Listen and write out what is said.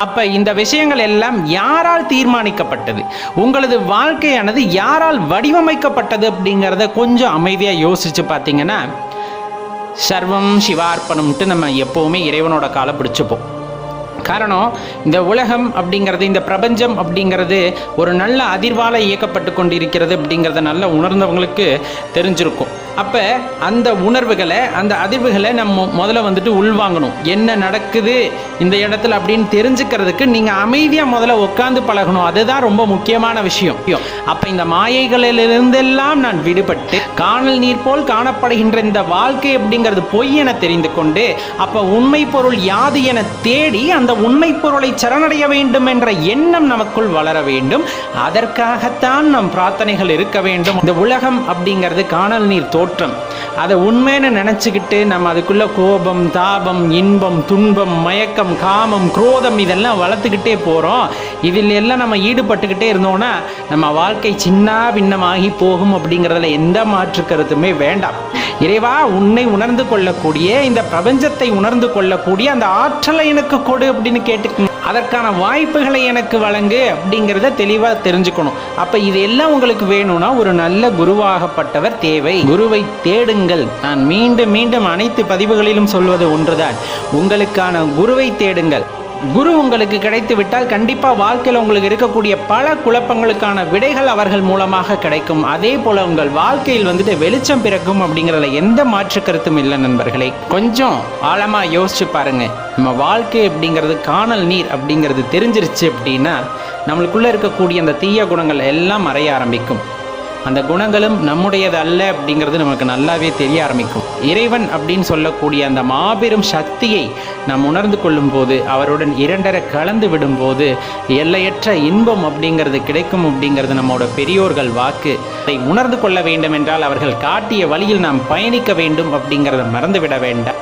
அப்ப இந்த விஷயங்கள் எல்லாம் யாரால் தீர்மானிக்கப்பட்டது, உங்களது வாழ்க்கையானது யாரால் வடிவமைக்கப்பட்டது அப்படிங்கிறத கொஞ்சம் அமைதியாக யோசிச்சு பார்த்தீங்கன்னா, சர்வம் சிவார்ப்பணம்ட்டு நம்ம எப்போவுமே இறைவனோட காலை பிடிச்சிப்போம். காரணம், இந்த உலகம் அப்படிங்கிறது, இந்த பிரபஞ்சம் அப்படிங்கிறது ஒரு நல்ல அதிர்வால் இயக்கப்பட்டு கொண்டிருக்கிறது அப்படிங்கிறத நல்லா உணர்ந்தவங்களுக்கு தெரிஞ்சிருக்கும். அப்போ அந்த உணர்வுகளை, அந்த அதிர்வுகளை நம்ம முதல்ல உள்வாங்கணும். என்ன நடக்குது இந்த இடத்துல அப்படின்னு தெரிஞ்சுக்கிறதுக்கு நீங்கள் அமைதியாக முதல்ல உட்காந்து பழகணும். அதுதான் ரொம்ப முக்கியமான விஷயம். அப்போ இந்த மாயைகளிலிருந்தெல்லாம் நான் விடுபட்டு காணல் நீர் போல் காணப்படுகின்ற இந்த வாழ்க்கை அப்படிங்கிறது பொய் என தெரிந்து கொண்டு, அப்போ உண்மை பொருள் யாது என தேடி அந்த உண்மை பொருளை சரணடைய வேண்டும் என்ற எண்ணம் நமக்குள் வளர வேண்டும். அதற்காகத்தான் நம் பிரார்த்தனைகள் இருக்க வேண்டும். இந்த உலகம் அப்படிங்கிறது காணல் நீர் தோற்றம். அதை உண்மைன்னு நினச்சிக்கிட்டு நம்ம அதுக்குள்ள கோபம், தாபம், இன்பம், துன்பம், மயக்கம், காமம், குரோதம் இதெல்லாம் வளர்த்துக்கிட்டே போகிறோம். இதில் எல்லாம் நம்ம ஈடுபட்டுக்கிட்டே இருந்தோம்னா நம்ம வாழ்க்கை சின்ன பின்னமாகி போகும் அப்படிங்கிறதுல எந்த மாற்று கருத்துமே வேண்டாம். இறைவா, உன்னை உணர்ந்து கொள்ளக்கூடிய, இந்த பிரபஞ்சத்தை உணர்ந்து கொள்ளக்கூடிய அந்த ஆற்றலை எனக்கு கொடு அப்படின்னு கேட்டுக்கணும். அதற்கான வாய்ப்புகளை எனக்கு வழங்கு அப்படிங்கிறத தெளிவாக தெரிஞ்சுக்கணும். அப்போ இது எல்லாம் உங்களுக்கு வேணும்னா ஒரு நல்ல குருவாகப்பட்டவர் தேவை. குருவை தேடுங்கள். நான் மீண்டும் மீண்டும் அனைத்து பதிவுகளிலும் சொல்வது ஒன்றுதான், உங்களுக்கான குருவை தேடுங்கள். குரு உங்களுக்கு கிடைத்து விட்டால் கண்டிப்பாக வாழ்க்கையில் உங்களுக்கு இருக்கக்கூடிய பல குழப்பங்களுக்கான விடைகள் அவர்கள் மூலமாக கிடைக்கும். அதே போல் உங்கள் வாழ்க்கையில் வெளிச்சம் பிறக்கும் அப்படிங்கிறதுல எந்த மாற்று கருத்தும் இல்லை நண்பர்களே. கொஞ்சம் ஆழமாக யோசிச்சு பாருங்க. நம்ம வாழ்க்கை அப்படிங்கிறது காணல் நீர் அப்படிங்கிறது தெரிஞ்சிருச்சு அப்படின்னா நம்மளுக்குள்ளே இருக்கக்கூடிய அந்த தீய குணங்கள் எல்லாம் மறைய ஆரம்பிக்கும். அந்த குணங்களும் நம்முடையது அல்ல அப்படிங்கிறது நமக்கு நல்லாவே தெரிய ஆரம்பிக்கும். இறைவன் அப்படின்னு சொல்லக்கூடிய அந்த மாபெரும் சக்தியை நாம் உணர்ந்து கொள்ளும் போது, அவருடன் இரண்டரை கலந்து விடும்போது எல்லையற்ற இன்பம் அப்படிங்கிறது கிடைக்கும் அப்படிங்கிறது நம்மோட பெரியோர்கள் வாக்கு. அதை உணர்ந்து கொள்ள வேண்டும் என்றால் அவர்கள் காட்டிய வழியில் நாம் பயணிக்க வேண்டும் அப்படிங்கிறத மறந்துவிட வேண்டாம்.